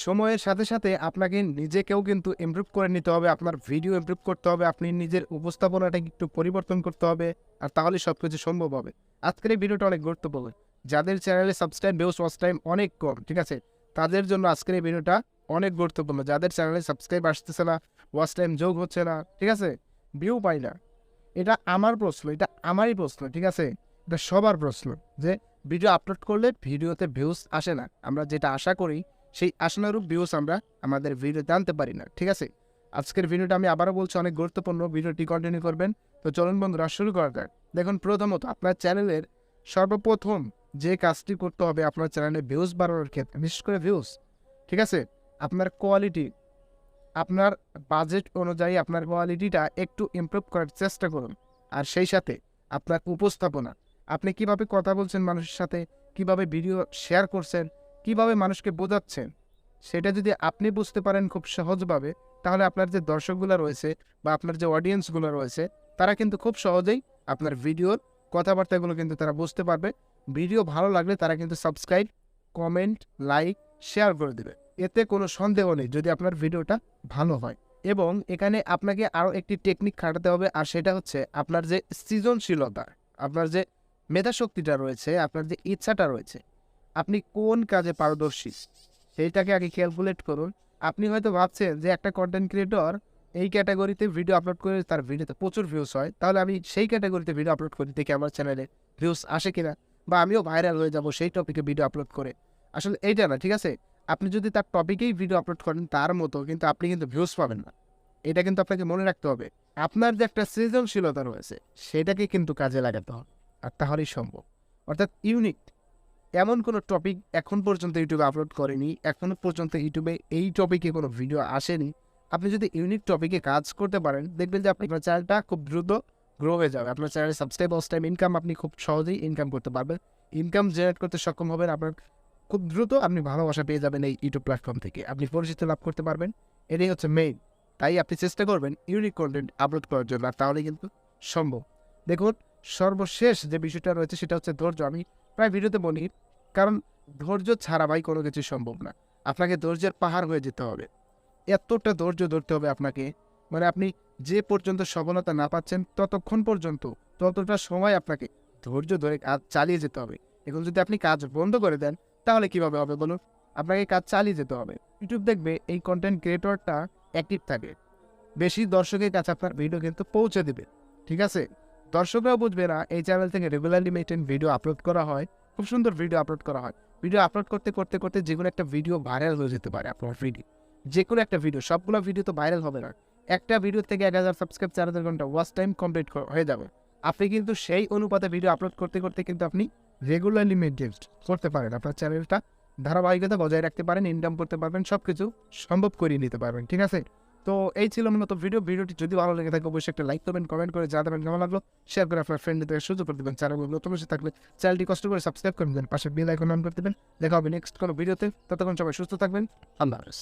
সময়ের সাথে সাথে আপনাকে নিজেকেও কিন্তু ইমপ্রুভ করে নিতে হবে। আপনার ভিডিও ইমপ্রুভ করতে হবে। আপনি নিজের উপস্থাপনাটাকে একটু পরিবর্তন করতে হবে। আর তাহলেই সবকিছু সম্ভব হবে। আজকের এই ভিডিওটা অনেক গুরুত্বপূর্ণ। যাদের চ্যানেলে সাবস্ক্রাইব, ভিউজ, ওয়াচ টাইম অনেক কম, ঠিক আছে? তাদের জন্য আজকের এই ভিডিওটা অনেক গুরুত্বপূর্ণ। যাদের চ্যানেলে সাবস্ক্রাইব আসতেছে না, ওয়াচ টাইম যোগ হচ্ছে না, ঠিক আছে? ভিউ পাই না। এটা আমার প্রশ্ন, এটা আমারই প্রশ্ন, ঠিক আছে? এটা সবার প্রশ্ন যে ভিডিও আপলোড করলে ভিডিওতে ভিউজ আসে না। আমরা যেটা আশা করি সেই আশানুরূপ ভিউজ আমরা আমাদের ভিডিওতে আনতে পারি না, ঠিক আছে? আজকের ভিডিওটা আমি আবারও বলছি অনেক গুরুত্বপূর্ণ। ভিডিওটি কন্টিনিউ করবেন। তো চলুন বন্ধুরা শুরু করা যাক। দেখুন, প্রথমত আপনার চ্যানেলের সর্বপ্রথম যে কাজটি করতে হবে আপনার চ্যানেলে ভিউজ বাড়ানোর ক্ষেত্রে, বিশেষ করে ভিউজ, ঠিক আছে? আপনার কোয়ালিটি, আপনার বাজেট অনুযায়ী আপনার কোয়ালিটিটা একটু ইমপ্রুভ করার চেষ্টা করুন। আর সেই সাথে আপনার উপস্থাপনা, আপনি কিভাবে কথা বলছেন মানুষের সাথে, কিভাবে ভিডিও শেয়ার করছেন, কিভাবে মানুষকে বোঝাচ্ছেন, সেটা যদি আপনি বুঝতে পারেন খুব সহজভাবে, তাহলে আপনার যে দর্শকগুলো রয়েছে বা আপনার যে অডিয়েন্সগুলো রয়েছে, তারা কিন্তু খুব সহজেই আপনার ভিডিওর কথাবার্তাগুলো কিন্তু তারা বুঝতে পারবে। ভিডিও ভালো লাগলে তারা কিন্তু সাবস্ক্রাইব, কমেন্ট, লাইক, শেয়ার করে দেবে। এতে কোনো সন্দেহ নেই যদি আপনার ভিডিওটা ভালো হয়। এবং এখানে আপনাকে আরও একটি টেকনিক খাটাতে হবে, আর সেটা হচ্ছে আপনার যে সৃজনশীলতা, আপনার যে মেধাশক্তিটা রয়েছে, আপনার যে ইচ্ছাটা রয়েছে, আপনি কোন কাজে পারদর্শী সেইটাকে আগে ক্যালকুলেট করুন। আপনি হয়তো ভাবছেন যে একটা কন্টেন্ট ক্রিয়েটর এই ক্যাটাগরিতে ভিডিও আপলোড করে তার ভিডিওতে প্রচুর ভিউজ হয়, তাহলে আমি সেই ক্যাটাগরিতে ভিডিও আপলোড করি, দেখি আমার চ্যানেলে ভিউজ আসে কিনা, বা আমিও ভাইরাল হয়ে যাব সেই টপিকে ভিডিও আপলোড করে। আসলে এইটা না, ঠিক আছে? আপনি যদি তার টপিকেই ভিডিও আপলোড করেন তার মতো, কিন্তু আপনি কিন্তু ভিউজ পাবেন না। এটা কিন্তু আপনাকে মনে রাখতে হবে। আপনার যে একটা সৃজনশীলতা রয়েছে সেটাকে কিন্তু কাজে লাগাতে হবে, আর তাহলেই সম্ভব। অর্থাৎ ইউনিক এমন কোনো টপিক এখন পর্যন্ত ইউটিউবে আপলোড করেনি, এখনও পর্যন্ত ইউটিউবে এই টপিকে কোনো ভিডিও আসেনি। আপনি যদি ইউনিক টপিকে কাজ করতে পারেন, দেখবেন যে আপনার চ্যানেলটা খুব দ্রুত গ্রো হয়ে যাবে। আপনার চ্যানেলে সাবস্ক্রাইব, ওয়াচ টাইম, ইনকাম আপনি খুব সহজেই ইনকাম করতে পারবেন। ইনকাম জেনারেট করতে সক্ষম হবেন। আপনার খুব দ্রুত আপনি ভালোবাসা পেয়ে যাবেন এই ইউটিউব প্ল্যাটফর্ম থেকে। আপনি পরিচিতি লাভ করতে পারবেন। এটাই হচ্ছে মেইন। তাই আপনি চেষ্টা করবেন ইউনিক কন্টেন্ট আপলোড করার জন্য, আর তাহলে কিন্তু সম্ভব। দেখুন, সর্বশেষ যে বিষয়টা রয়েছে সেটা হচ্ছে ধৈর্য। আমি প্রায় ভিডিওতে বলি, কারণ ধৈর্য ছাড়া ভাই কোনো কিছু সম্ভব না। আপনাকে ধৈর্যের পাহাড় হয়ে যেতে হবে। এতটা ধৈর্য ধরতে হবে আপনাকে, মানে আপনি যে পর্যন্ত সফলতা না পাচ্ছেন ততক্ষণ পর্যন্ত, ততটা সময় আপনাকে ধৈর্য ধরে কাজ চালিয়ে যেতে হবে। এখন যদি আপনি কাজ বন্ধ করে দেন তাহলে কিভাবে হবে বলুন? আপনাকে কাজ চালিয়ে যেতে হবে। ইউটিউব দেখবে এই কন্টেন্ট ক্রিয়েটরটা অ্যাক্টিভ থাকে, বেশি দর্শকের কাছে আপনার ভিডিও কিন্তু পৌঁছে দেবে, ঠিক আছে? দর্শকরাও বুঝবে না এই চ্যানেল থেকে রেগুলারলি মেইনটেইন ভিডিও আপলোড করা হয়, খুব সুন্দর ভিডিও আপলোড করা হয়। ভিডিও আপলোড করতে করতে করতে যে কোনো একটা ভিডিও ভাইরাল হয়ে যেতে পারে। আপনার ভিডিও, যে কোনো একটা ভিডিও, সবগুলো ভিডিও তো ভাইরাল হবে না। একটা ভিডিও থেকে 1000 সাবস্ক্রাইব, 4000 ঘন্টা ওয়াচ টাইম কমপ্লিট হয়ে যাবে। আপনি কিন্তু সেই অনুপাতে ভিডিও আপলোড করতে করতে কিন্তু আপনি রেগুলারলি মেইনটেইন করতে পারেন। আপনার চ্যানেলটা ধারাবাহিকতা বজায় রাখতে পারেন, ইনকাম করতে পারবেন, সব কিছু সম্ভব করিয়ে নিতে পারবেন, ঠিক আছে? তো এই ছিল মূলত ভিডিওটি যদি ভালো লেগে থাকে অবশ্যই একটা লাইক করবেন, কমেন্ট করে জানাবেন কেমন লাগলো, শেয়ার করে আপনার ফ্রেন্ডদের সুযোগ করে দেবেন। চ্যানেল নতুন এসে থাকলে চ্যানেলটি কষ্ট করে সাবস্ক্রাইব করে দেবেন, পাশে বেল আইকন অন করে দেবেন। দেখা হবে নেক্সট কোনো ভিডিওতে। ততক্ষণ সবাই সুস্থ থাকবেন। আল্লাহ হাফেজ।